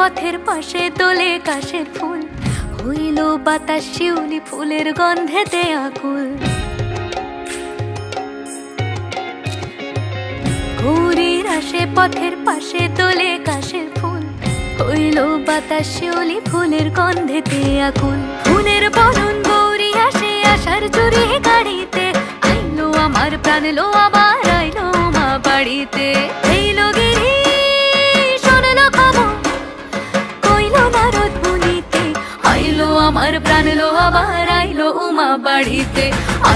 পথের পাশে তোলে কাশের ফুল, হইল বাতাস শিউলি ফুলের গন্ধেতে আকুল। গৌরীর আসে পথের পাশে তোলে কাশের ফুল, হইল বাতাস শিউলি ফুলের গন্ধেতে আকুল। ফুলের বরণ গৌরী আসে আশার চুরি গাড়িতে, আইলো আমার প্রাণ লো আবার আইলো মা বাড়িতে। এইলো গিরি শোনলো খবর, কইলো নারদ মুনিতে, আইলো আমার প্রাণ লো আবার আইলো উমা বাড়িতে।